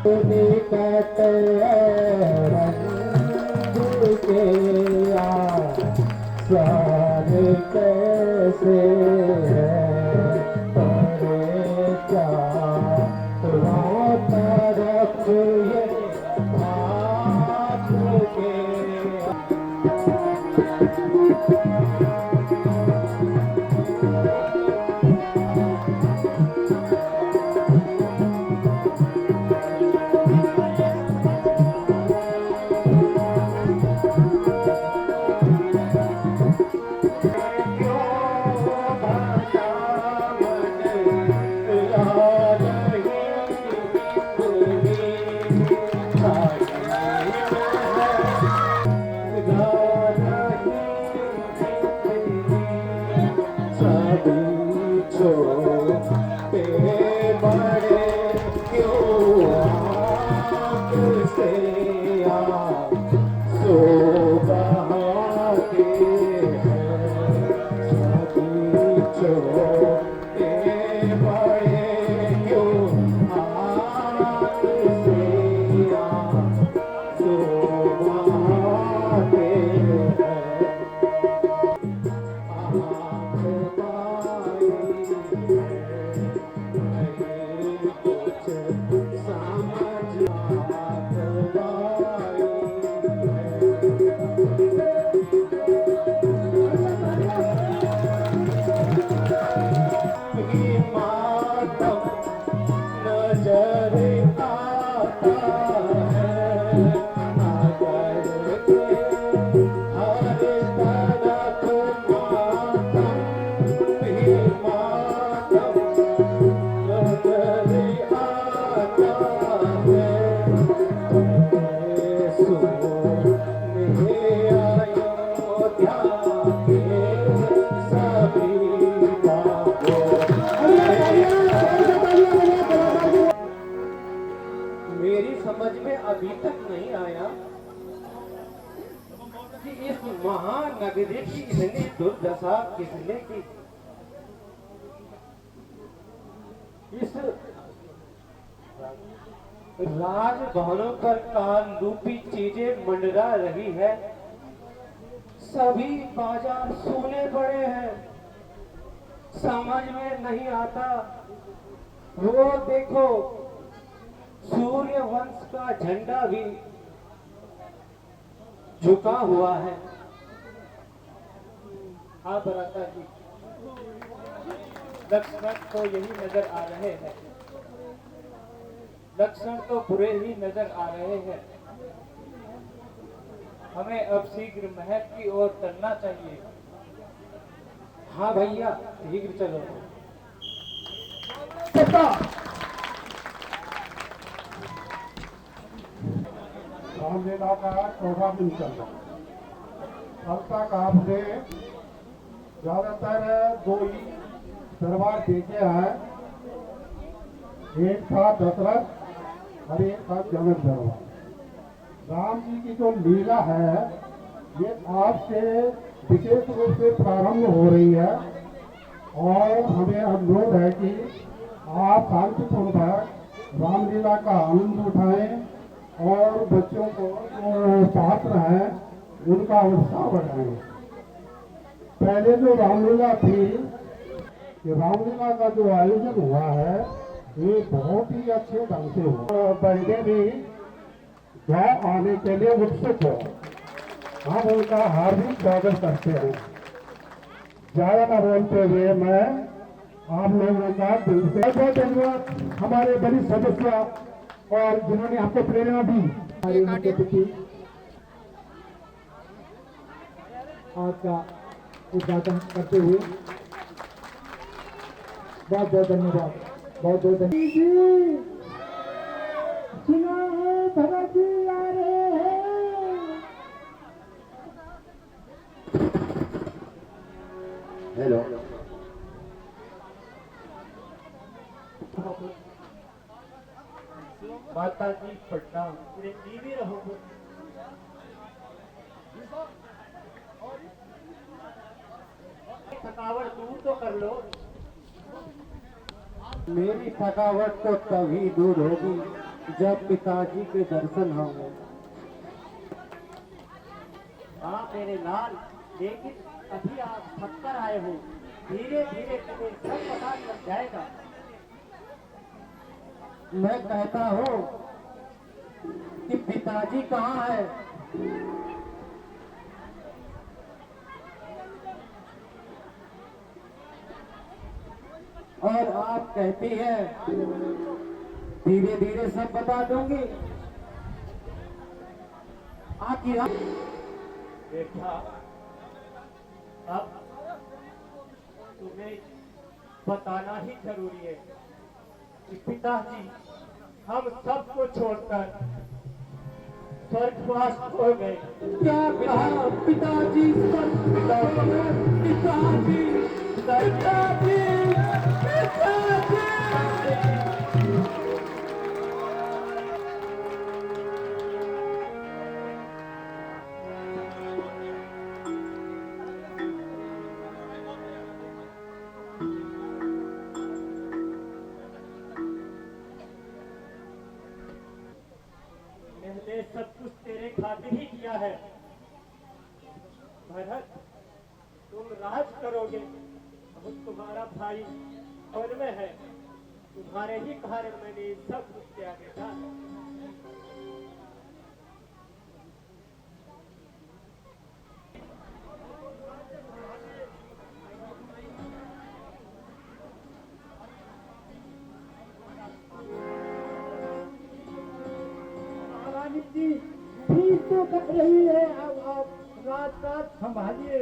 निकट रंग के स्वाद कैसे है परे क्या तरफ ये हाथ के मेरी समझ में अभी तक नहीं आया कि इस महानगरी की इतनी दुर्दशा किसने की। इस राजभवनों पर काल रूपी चीजें मंडरा रही है, सभी बाजार सोने पड़े हैं, समझ में नहीं आता। वो देखो सूर्य वंश का झंडा भी झुका हुआ है। हाँ बराता जी, लक्षण तो यही नजर आ रहे हैं, लक्षण तो बुरे ही नजर आ रहे हैं। हमें अब शीघ्र महल की ओर चलना चाहिए। हाँ भैया शीघ्र चलो। रामलीला का 14 दिन चल रहा। अब तक आपने ज्यादातर 2 ही दरबार देखे हैं, एक था दशरथ और एक था जनक दरबार। राम जी की जो लीला है ये आपसे विशेष रूप से प्रारंभ हो रही है और हमें अनुरोध है कि आप शांतिपूर्वक रामलीला का आनंद उठाएं और बच्चों को जो पात्र हैं उनका उत्साह बढ़ाएं। पहले जो रामलीला थी, ये रामलीला का जो आयोजन हुआ है ये बहुत ही अच्छे ढंग से हुआ। बंदे भी गाँव आने के लिए उत्सुक हो, हम उनका हार्दिक स्वागत करते हैं। ज्यादा न बोलते हुए मैं आप लोगों का दिल से बहुत धन्यवाद हमारे वरिष्ठ सदस्य और जिन्होंने हमको प्रेरणा दी हमारे उनके प्रति। आज का उद्घाटन करते हुए बहुत बहुत धन्यवाद, बहुत बहुत धन्यवाद। सुना है भरत जी आ रहे हैं। हेलो माता जी प्रणाम, जीवी रहोगे। थकावट दूर तो कर लो। मेरी थकावट तो तभी दूर होगी जब पिताजी के दर्शन होंगे। हाँ मेरे लाल, लेकिन अभी आप थक कर आए हो, धीरे धीरे तुम्हें सब पता लग जाएगा। मैं कहता हूँ कि पिताजी कहाँ है? और आप कहती है धीरे धीरे सब बता दूंगी। आखिर देखा, अब तुम्हें बताना ही जरूरी है कि पिताजी हम सबको छोड़कर स्वर्गवास हो गए। क्या कहा पिताजी? पिताजी पिताजी पिताजी पिताजी। मैंने सब कुछ तेरे खातिर ही किया है भरत। तुम राज करोगे, अब तुम्हारा भाई वन में है, तुम्हारे ही कारण मैंने सब कुछ त्याग देखा है। रानी जी फीस तो कट रही है, अब आप रात रात संभालिए।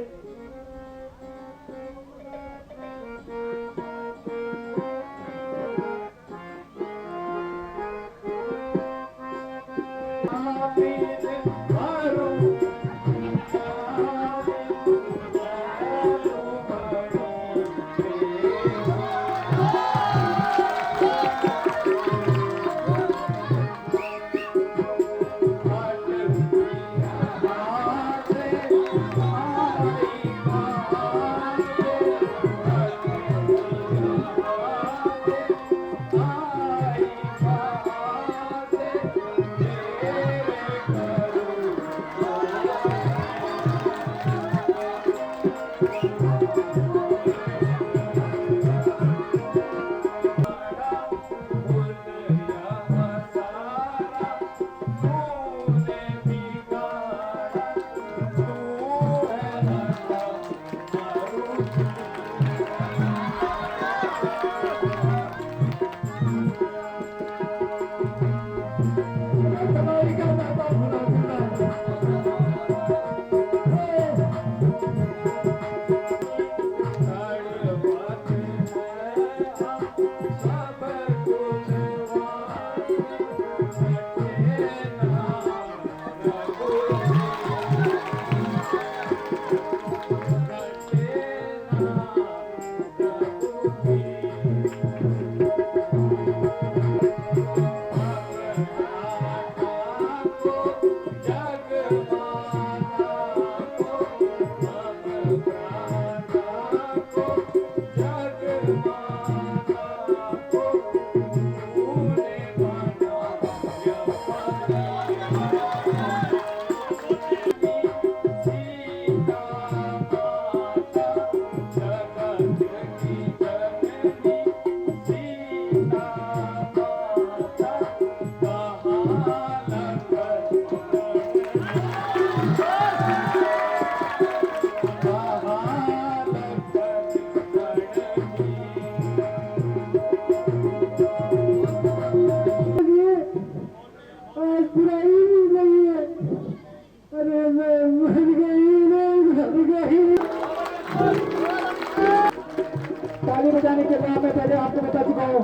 ताली बजाने के बाद मैं पहले आपको बता चुका हूँ,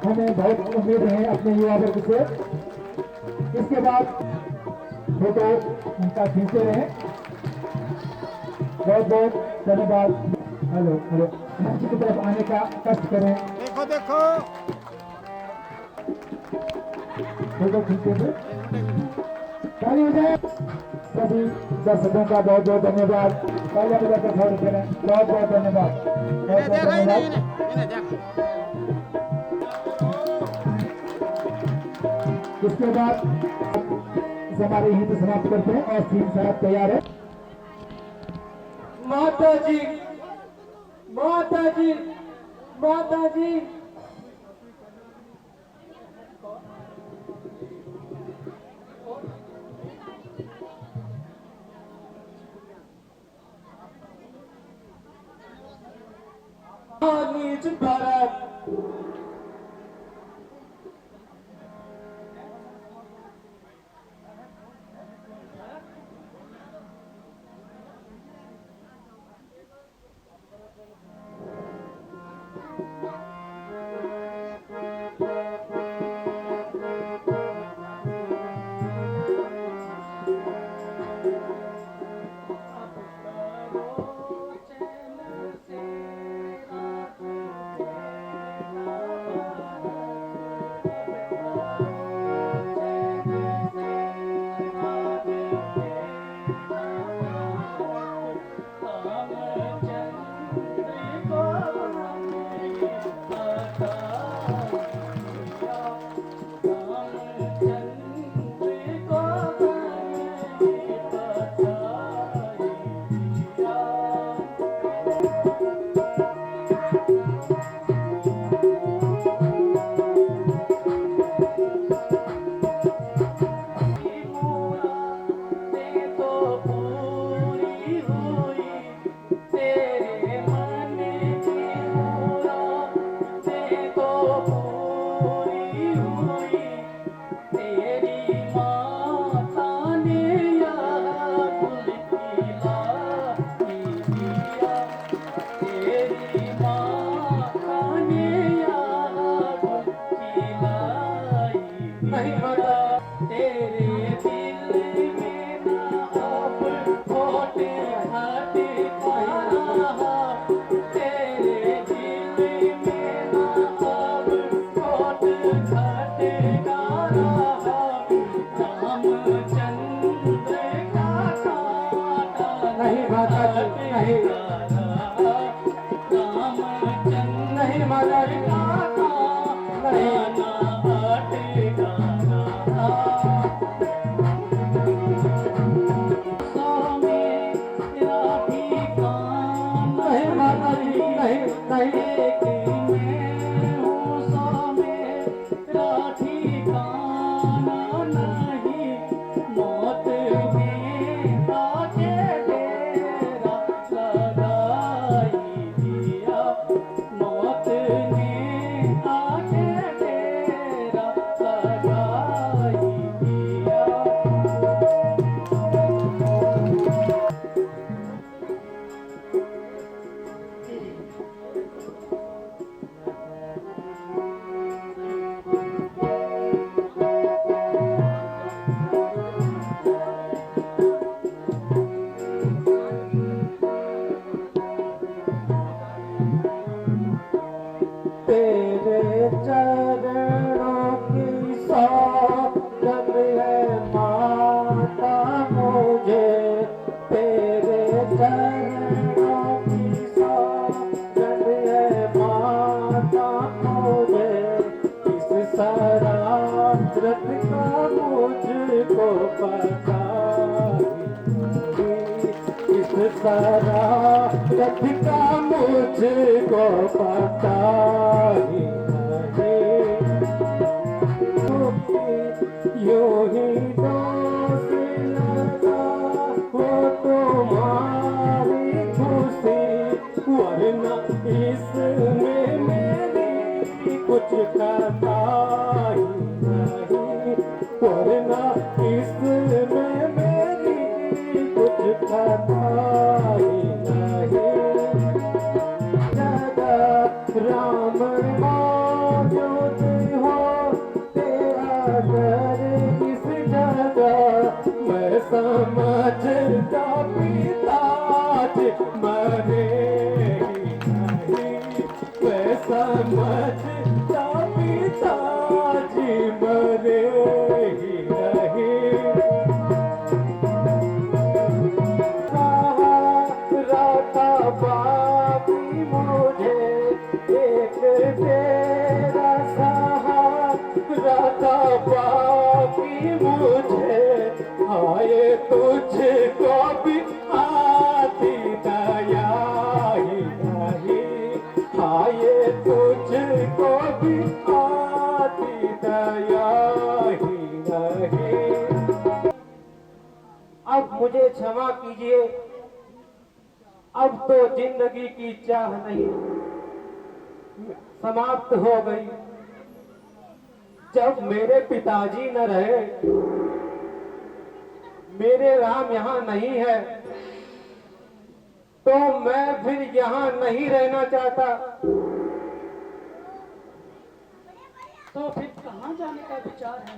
हमें बहुत उम्मीद है अपने युवा वर्ग से। इसके बाद फोटो उनका खींचते रहे। बहुत बहुत धन्यवाद। हेलो हेलो, मंच की तरफ आने का कष्ट करें। देखो देखो फोटो खींचते थे। ताली बजाए। सभी दर्शकों का बहुत बहुत धन्यवाद। तालियां बजाकर स्वागत करें। बहुत बहुत धन्यवाद। बहुत बहुत धन्यवाद। उसके बाद हमारे हित समाप्त करते हैं और सीन साहब तैयार है। माता जी, माता जी, माता जी। नीच भारत नहीं माता जी, नहीं नहीं माता जी, नहीं माता जी, नहीं नहीं तेरे चरणों की सौगंध है माता मुझे, तेरे चरणों की सौगंध है माता मुझे, इस शरारत का मुझको पता इस शरारत का मुझको पता ही नहीं, यूं ही दोष लगा हो तुम्हारी खुशी, वरना इसमें मेरी कुछ खाता ही नहीं, वरना इसमें मेरी कुछ खाता ही नहीं। राम मौजूद हो तेरा घर इस जगह, मैं समझता पिताज मरे नहीं, मैं समझता पिताज मरे ही नहीं। सहारा बापी मुझे एक तेरा सहारा बापी हाय तुझको भी आती दया ही नहीं, हाय तुझको भी आती दया ही नहीं। अब मुझे क्षमा कीजिए, अब तो जिंदगी की चाह नहीं समाप्त हो गई। जब मेरे पिताजी न रहे, मेरे राम यहाँ नहीं है, तो मैं फिर यहाँ नहीं रहना चाहता। तो फिर कहाँ जाने का विचार है?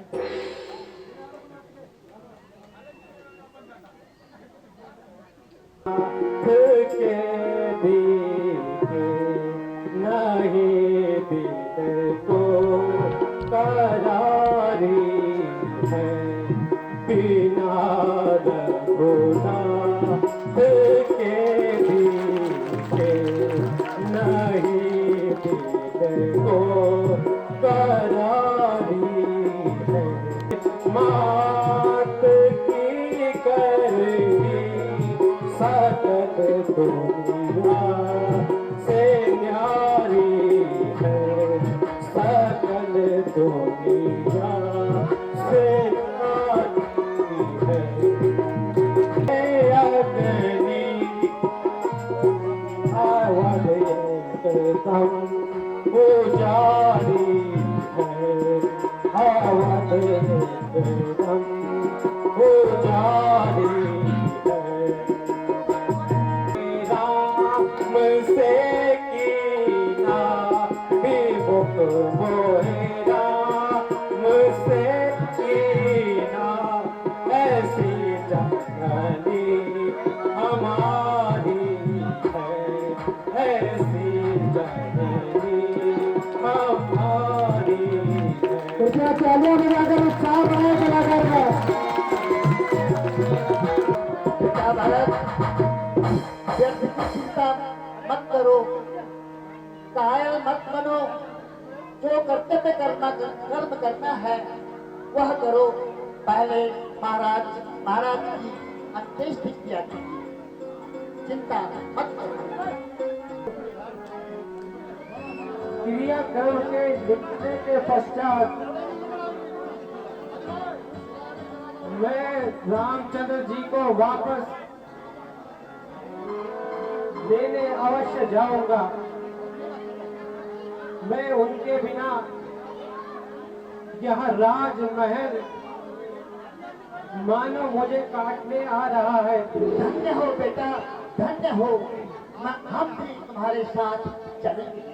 के दीके नहीं दिल को करारी है, बिना रघुनाथ के दीके नहीं दिल को करारी है। मात की करनी सकल दुनिया से न्यारी है, सकल दुनिया से न्यारी है। अग्नि आवद एकदम पुजारी है, आवद एकदम पुजारी है। राम से कीना विमुख मोहे, राम से कीना ऐसी जननी हमारी है, ऐसी जननी हमारी है। कृपया तालियां बजाकर उत्साह बढ़ाएं कलाकार का। बेटा बालक, व्यर्थ की चिंता मत करो, कायल मत बनो, जो कर्तव्य कर्म करना है वह करो। पहले महाराज की अंत्येष्टि किया कीजिए, चिंता मत करो। क्रियाक्रम के लिखने के पश्चात मैं रामचंद्र जी को वापस लेने अवश्य जाऊंगा। मैं उनके बिना यह राजमहल मानो मुझे काटने आ रहा है। धन्य हो बेटा, धन्य हो, हम भी तुम्हारे साथ चलेंगे।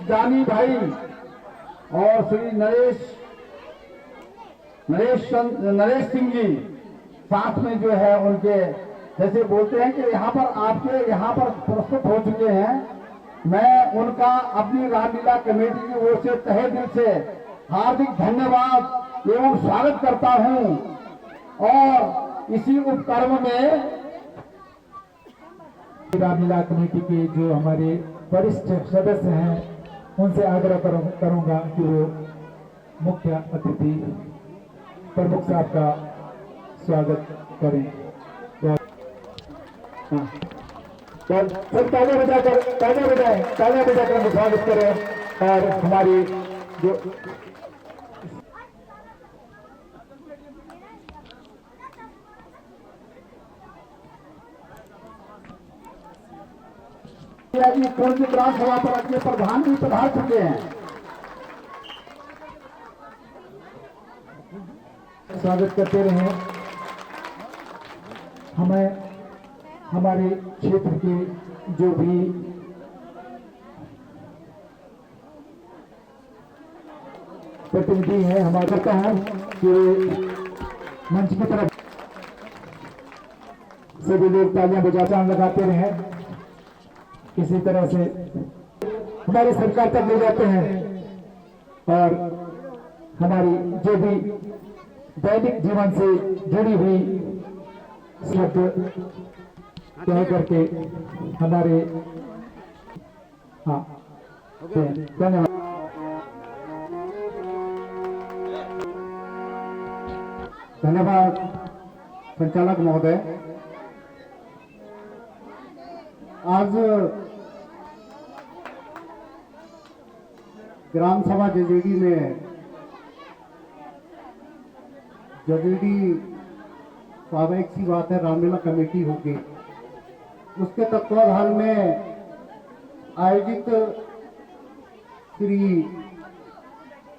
जानी भाई और श्री नरेश सिंह जी साथ में जो है उनके जैसे बोलते हैं कि यहाँ पर आपके यहाँ पर प्रस्तुत हो चुके हैं। मैं उनका अपनी रामलीला कमेटी की ओर से तहे दिल से हार्दिक धन्यवाद एवं स्वागत करता हूँ। और इसी उपक्रम में रामलीला कमेटी के जो हमारे वरिष्ठ सदस्य हैं उनसे आग्रह करूंगा कि वो मुख्य अतिथि प्रमुख साहब का स्वागत करें। सब तालियां बजाकर हम स्वागत करें। और हमारी जो कुंज ग्राम सभा पर अपने प्रधान भी पधार चुके हैं। स्वागत करते रहे। हमें हमारे क्षेत्र के जो भी प्रतिनिधि हैं, हमारा कहता है कि मंच की तरफ सभी लोग तालियां बजाकर लगाते रहे। इसी तरह से हमारी सरकार तक ले जाते हैं और हमारी जो भी दैनिक जीवन से जुड़ी हुई शब्द कह करके हमारे धन्यवाद। धन्यवाद संचालक महोदय। आज ग्राम सभा जजेडी में जजेडी स्वाभाविक सी बात है, रामलीला कमेटी होगी, उसके तत्वाधान में आयोजित श्री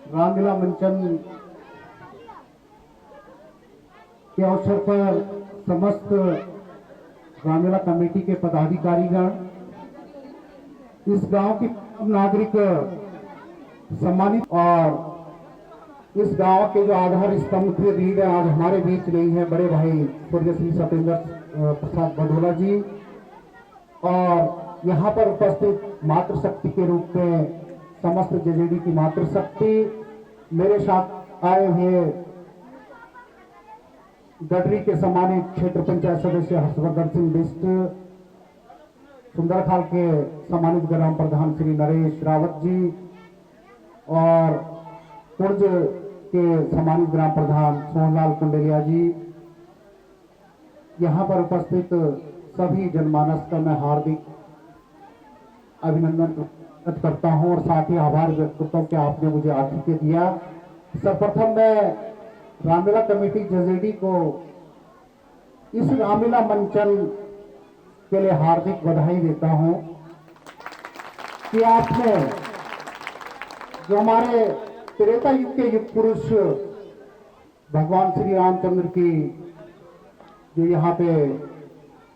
रामलीला मंचन के अवसर पर समस्त रामलीला कमेटी के पदाधिकारीगण, इस गांव की नागरिक सम्मानित और इस गांव के जो आधार स्तंभ के रीढ़ है, आज हमारे बीच नहीं है, बड़े भाई स्वर्गीय श्री सत्येंद्र प्रसाद बडोला जी, और यहाँ पर उपस्थित मातृशक्ति के रूप में समस्त जजेडी की मातृशक्ति, मेरे साथ आए हुए गडरी के सम्मानित क्षेत्र पंचायत सदस्य हर्षवर्धन सिंह बिष्ट, सुंदरखाल के सम्मानित ग्राम प्रधान श्री नरेश रावत जी और कुर्ज के सम्मानित ग्राम प्रधान सोहनलाल कुंडेलिया जी, यहाँ पर उपस्थित सभी जनमानस का मैं हार्दिक अभिनंदन व्यक्त करता हूँ और साथ ही आभार व्यक्त करता हूँ कि आपने मुझे आतिथ्य दिया। सर्वप्रथम मैं रामलीला कमेटी जजेडी को इस रामलीला मंचन के लिए हार्दिक बधाई देता हूं कि आपने जो हमारे त्रेता युग के युग पुरुष भगवान श्री रामचंद्र की जो यहाँ पे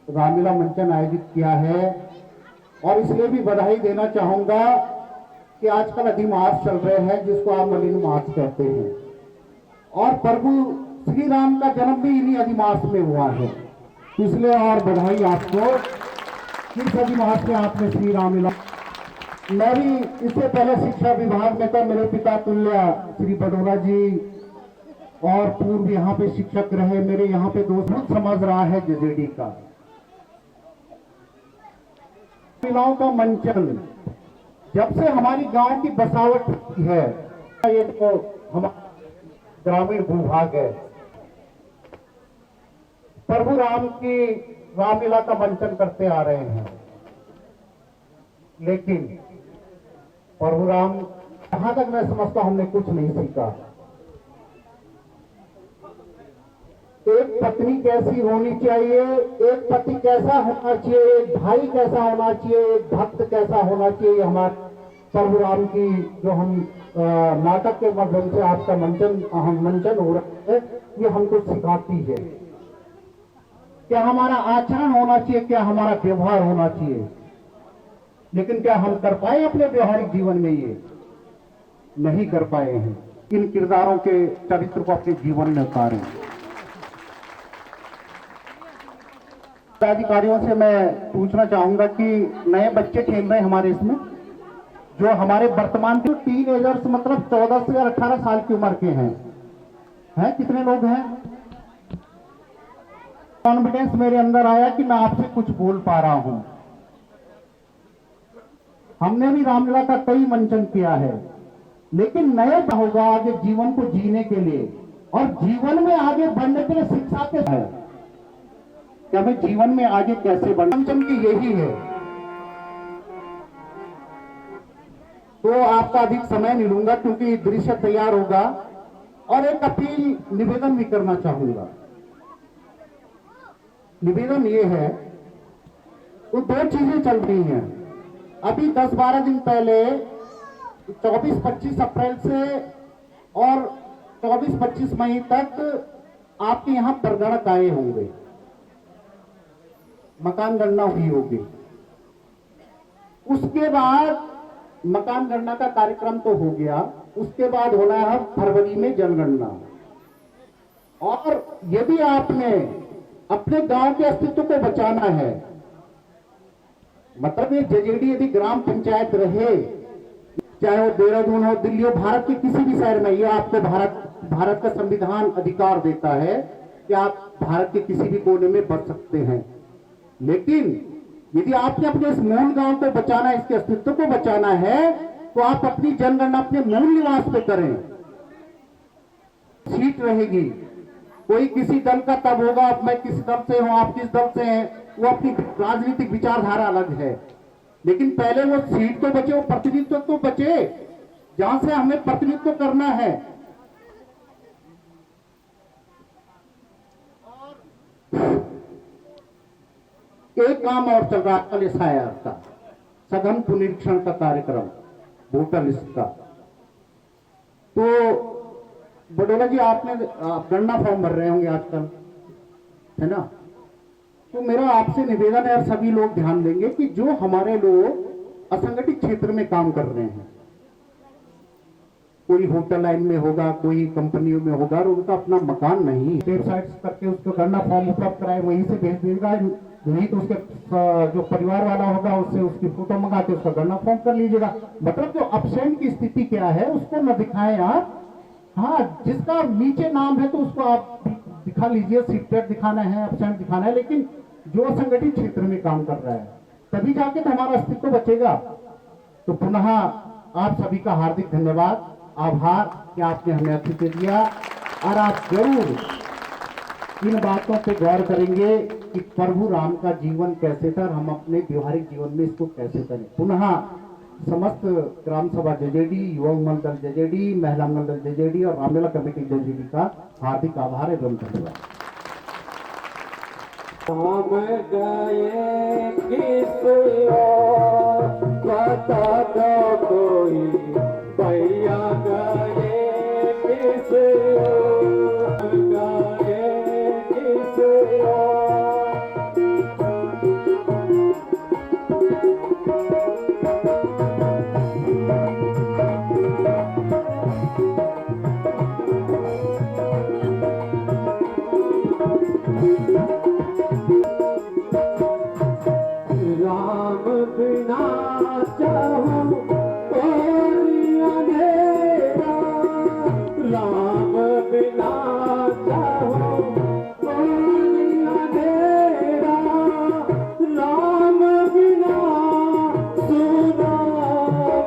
रामलीला मंचन आयोजित किया है, और इसलिए भी बधाई देना चाहूंगा कि आजकल अधिमास चल रहे हैं जिसको आप मलिन मास कहते हैं, और प्रभु श्री राम का जन्म भी इन्हीं अधिमास में हुआ है, इसलिए और बधाई आपको। इस अधिमास में आपने श्री रामलीला, मैं भी इससे पहले शिक्षा विभाग में था, मेरे पिता तुल्य श्री बडोला जी और पूर्व यहाँ पे शिक्षक रहे, मेरे यहाँ पे दोस्त समझ रहा है जजेडी का महिलाओं का मंचन जब से हमारी गांव की बसावट है, ये तो हमारा ग्रामीण भूभाग है, प्रभु राम की रामलीला का मंचन करते आ रहे हैं, लेकिन प्रभु राम, जहां तक मैं समझता हूं, हमने कुछ नहीं सीखा। एक पत्नी कैसी होनी चाहिए, एक पति कैसा होना चाहिए, एक भाई कैसा होना चाहिए, एक भक्त कैसा होना चाहिए, हमारे प्रभु राम की जो हम नाटक के माध्यम से आपका मंचन हो रहा है, ये हमको सिखाती है। क्या हमारा आचरण होना चाहिए, क्या हमारा व्यवहार होना चाहिए, लेकिन क्या हम कर पाए अपने व्यवहारिक जीवन में? ये नहीं कर पाए हैं। इन किरदारों के चरित्र को अपने जीवन में उतारें। अधिकारियों से मैं पूछना चाहूंगा कि नए बच्चे खेल रहे हैं हमारे इसमें, जो हमारे वर्तमान के टीनेजर्स, मतलब 14 से 18 साल की उम्र के हैं कितने लोग हैं? कॉन्फिडेंस मेरे अंदर आया कि मैं आपसे कुछ बोल पा रहा हूं। हमने भी रामलीला का कई मंचन किया है, लेकिन नया होगा आगे जीवन को जीने के लिए और जीवन में आगे बढ़ने के लिए शिक्षा के है कि हमें जीवन में आगे कैसे बढ़ना। मंचन की यही है। तो आपका अधिक समय नहीं लूंगा क्योंकि दृश्य तैयार होगा, और एक अपील निवेदन भी करना चाहूंगा। निवेदन ये है, तो दो चीजें चल रही हैं अभी। 10-12 दिन पहले 24-25 अप्रैल से और 24-25 मई तक आपके यहां परगणक आए होंगे, मकान गणना हुई होगी। उसके बाद मकान गणना का कार्यक्रम तो हो गया, उसके बाद होना है फरवरी में जनगणना। और यदि आपने अपने गांव के अस्तित्व को बचाना है, मतलब ये जजेडी यदि ग्राम पंचायत रहे, चाहे वो देहरादून हो, दिल्ली हो, भारत के किसी भी शहर में, ये आपको भारत का संविधान अधिकार देता है कि आप भारत के किसी भी कोने में बच सकते हैं। लेकिन यदि आपने अपने इस मूल गांव को बचाना है, इसके अस्तित्व को बचाना है, तो आप अपनी जनगणना अपने मूल निवास पे करें। सीट रहेगी, कोई किसी दल का तब होगा, अब मैं किस दल से हूं, आप किस दल से हैं, वो अपनी राजनीतिक विचारधारा अलग है, लेकिन पहले वो सीट तो बचे, वो प्रतिनिधित्व तो बचे, जहां से हमें प्रतिनिधित्व करना है। एक काम और चल रहा है कल SIR का, सघन पुनरीक्षण का कार्यक्रम वोटर लिस्ट का। तो बडोला जी, आप गणना फॉर्म भर रहे होंगे आजकल, है ना? तो मेरा आपसे निवेदन है, और सभी लोग ध्यान देंगे कि जो हमारे लोग असंगठित क्षेत्र में काम कर रहे हैं, कोई होटल लाइन में होगा, कोई कंपनियों में होगा, और उनका अपना मकान नहीं, वेबसाइट करके उसको गणना फॉर्म उपलब्ध कराए, वहीं से भेज देगा, नहीं तो उसके जो परिवार वाला होगा उससे उसकी फोटो मंगा के उसका गणना फॉर्म कर लीजिएगा। मतलब जो अपसेंट की स्थिति क्या है उसको न दिखाएं आप। हाँ, जिसका नीचे नाम है तो उसको आप दिखा लीजिए, सीक्रेट दिखाना है, अपसेंट दिखाना है, लेकिन जो असंगठित क्षेत्र में काम कर रहा है तभी जाके तो हमारा अस्तित्व बचेगा। तो पुनः आप सभी का हार्दिक धन्यवाद, आभार कि आपने हमें अतिथि दिया, और आप जरूर इन बातों पे गौर करेंगे कि प्रभु राम का जीवन कैसे था और हम अपने व्यवहारिक जीवन में इसको कैसे करें। पुनः समस्त ग्राम सभा जेजेडी, युवा मंडल जेजेडी, महिला मंडल जेजेडी और रामलीला कमेटी जेजेडी का हार्दिक आभार एवं धन्यवाद। हम गए किस ओर बता दो कोई, भैया गए किस ओर, गए किस ओर। राम बिना चाहूं और अंधेरा, राम बिना चाहूं और अंधेरा, राम बिना सुना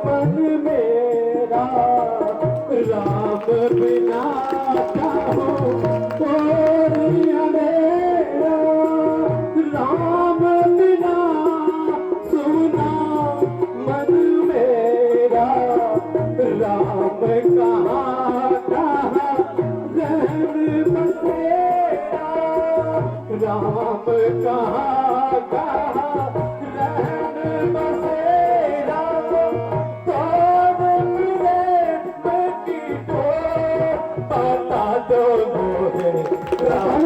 मन मेरा, राम बिना चाहूं और अंधेरा, राम बिना सुना मन मेरा, राम कहाँ कहाँ रहन बसेरा, राम कहाँ कहाँ रहन बसेरा, कौन मिले बेटी को बता दो मोहे, राम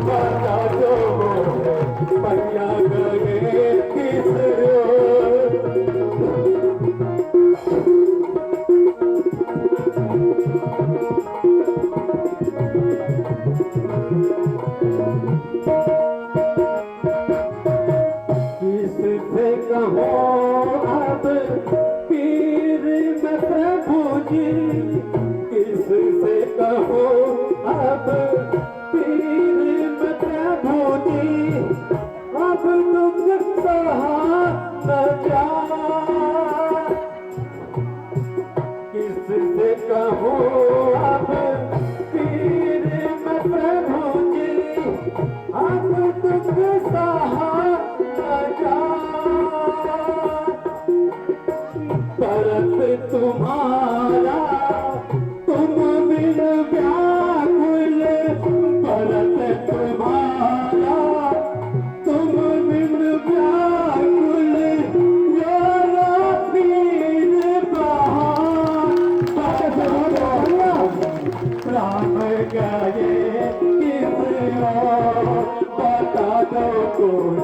बता दो मोहे, भैया गए किस ओर। किससे कहूँ अब पीर मैं प्रभु जी, किससे कहूँ अब पीर मैं प्रभु जी, अब दुख सहा न जाए, किससे कहूँ अब पीर मैं प्रभु जी, अब दुख सहा न जाए, भरत तुम्हारा तुम बिन व्याकुल, भरत तुम्हारा तुम बिन व्याकुल, यारा पीर बहार, राम गए किस ओर बता दो कोई,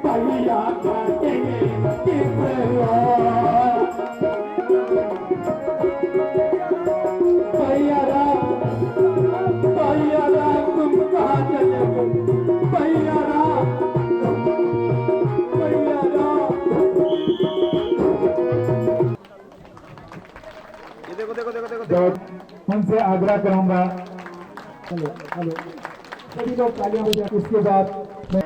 भैया गए किस ओर। भैया राम तुम कहाँ चले गए, भैया राम, भैया राम। तो उनसे आग्रह करूंगा, हेलो हेलो, सभी लोग तालियां बजाएं। उसके बाद मैं